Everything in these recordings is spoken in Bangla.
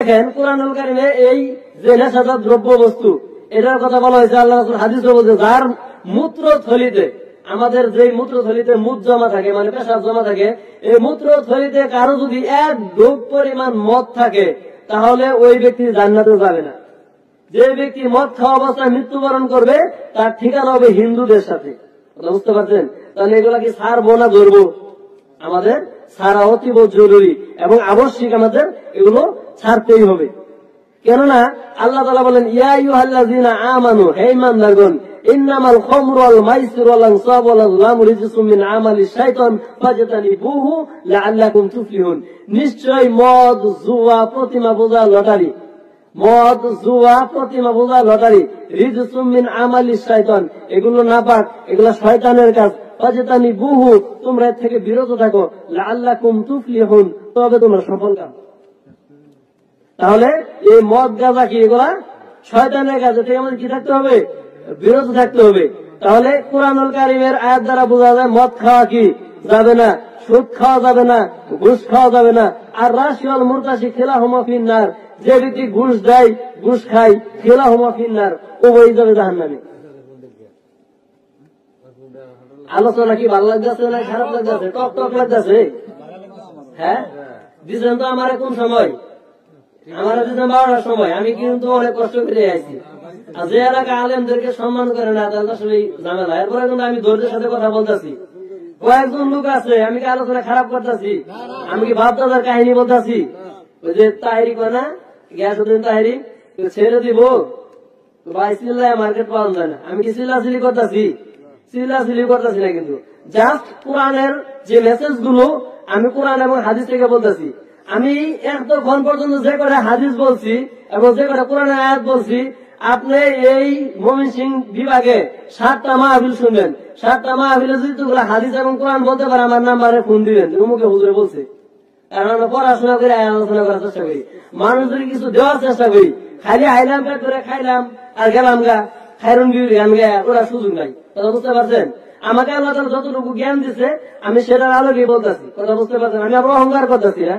দেখেন কুরআনুল কারীমে এই যে নেশাজাত দ্রব্য বস্তু এটার কথা বলা হয়েছে, আল্লাহ রাসূল হাদিসে বলছে যার মূত্রথলিতে, আমাদের যে মূত্রথলিতে মুত জমা থাকে মানে পেশাব জমা থাকে, এই মূত্রথলিতে কারো যদি এক ঢোক পরিমাণ মদ থাকে তাহলে ওই ব্যক্তি জান্নাতে যাবে না। যে ব্যক্তি মদ খাওয়া অবস্থায় মৃত্যুবরণ করবে তার ঠিকানা হবে হিন্দুদের সাথে। বুঝতে পারছেন? তাহলে এগুলা কি ছাড়বো না ধরবো? আমাদের ছাড়া অতীব জরুরি এবং আবশ্যিক, আমাদের এগুলো ছাড়তেই হবে। কেননা আল্লাহ তাআলা বলেন ইয়া আইয়ুহাল্লাযীনা আমানু, হে ঈমানদারগণ, ইন্নামাল খামরু ওয়াল মাইসিরু ওয়াল আনসাবু ওয়াল আযলামু রিজসুম মিন আমালিশ শাইতান ফাজতানিবুহু লাআল্লাকুম তুফলিহুন। নিশ্চয় মদ, জুয়া, প্রতিমা পূজা, লটারি, মদ, জুয়া, প্রতিমা পূজা, লটারি রিজসুম মিন আমালিশ শাইতান, এগুলো নাপাক, এগুলো শয়তানের কাজ। ফাজতানিবুহু, তোমরা এর থেকে বিরত থাকো, লাআল্লাকুম তুফলিহুন, তবে তোমরা সফল কাম। তাহলে এই মদ, গাঁজা কি এগুলা শয়তানের কাজ, থেকে আমাদের কি থাকতে হবে? বিরত থাকতে হবে। তাহলে কুরআনুল কারীমের আয়াত দ্বারা বোঝা যায় মদ খাওয়া কি যাবে না, সুদ খাওয়া যাবে না, ঘুষ খাওয়া যাবে না। আর রাশিয়াল মুরতাশি খিলাহুমা ফিন্নার, যে ব্যক্তি ঘুষ দেয়, ঘুষ খায়, খিলাহুমা ফিন্নার, উভয়ই যাবে জাহান্নামে। আলোচনা কি ভালো লাগতেছে না খারাপ লাগতেছে? টক টক লাগতেছে? হ্যাঁ, দিচ্ছেন তো আমার কোন সময়? আমার দিচ্ছেন 12টার সময়। আমি কিন্তু অনেক কষ্ট করে আইছি। আর যে এলাকা আলেমদেরকে সম্মান করে না তাহলে আসলে ঝামেলা। এরপরে কিন্তু আমি ধৈর্যের সাথে কথা বলতেছি। কয়েকজন লোক আছে, আমি কি আলোচনা খারাপ করতেছি? আমি কি বাপদাদার কাহিনী বলতেছি? ওই যে তাহিরি কয় না, গিয়াসউদ্দিন তাহিরি, ছেড়ে দিব ভাই, চিল্লায় মার্কেট পাওয়া যায় না। আমি কি চিল্লাচিল্লি করতেছি? চিল্লাচিল্লি করতেছি না, কিন্তু জাস্ট কোরআনের যে মেসেজ গুলো আমি কোরআন এবং হাদিস থেকে বলতেছি। আমি এতক্ষণ পর্যন্ত যে কটা হাদিস বলছি এবং যে কটা কোরআনের আয়াত বলছি, আপনি এই ময়মনসিংহ বিভাগে 7টা মাহফিল শুনবেন। 7টা মাহফিলে যদি তোগুলো হাদিস এবং কোরআন বলতে পারে আমার নাম্বারে ফোন দিবেন, অমুকে হুজুরে বলছে। কারণ আমরা পড়াশোনা করে আলোচনা করার চেষ্টা করি, মানুষ যদি কিছু দেওয়ার চেষ্টা করি। খালি আইলাম পেট করে খাইলাম আর গেলাম গা, খাইরুন গিয়ে গান গায়া, ওরা সুযোগ নাই। কথা বুঝতে পারছেন? আমাকে আল্লাহ তাআলা যতটুকু জ্ঞান দিচ্ছে আমি সেটার আলোকে বলতেছি। কথা বুঝতে পারছেন? আমি আবার অহংকার করতেছি না।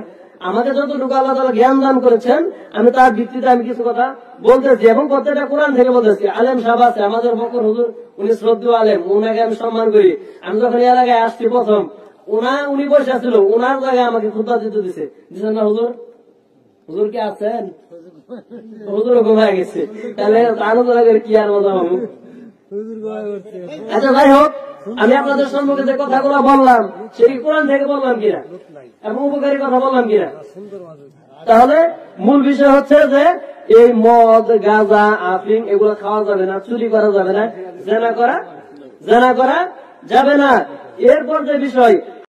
আমাকে যতটুকু আল্লাহ তাআলা জ্ঞান দান করেছেন আমি তার ভিত্তিতে আমি কিছু কথা বলতেছি এবং প্রত্যেকটা কোরআন থেকে বলতেছি। আলেম সাহেব আছে আমাদের বকর হুজুর, উনি শ্রদ্ধেয় আলেম, উনাকে আমি সম্মান করি। আমি যখন এলাকায় আসছি প্রথম, উনি বসে ছিল, উনার জায়গায় আমাকে খুতবা দিতে দিছে। দিচ্ছেন না হুজুর? হুজুর কি আছেন? হুজুর ঘুমায় গেছে। তাহলে আলোচনা করে কি আর মজা হবো? আচ্ছা, যাই হোক, আমি আপনাদের সম্মুখে যে কথাগুলো বললাম সেটি কোরআন থেকে বললাম কিনা এবং উপকারী কথা বললাম কিনা? তাহলে মূল বিষয় হচ্ছে যে এই মদ, গাঁজা, আফিং এগুলো খাওয়া যাবে না, চুরি করা যাবে না, জেনা করা যাবে না। এরপর যে বিষয়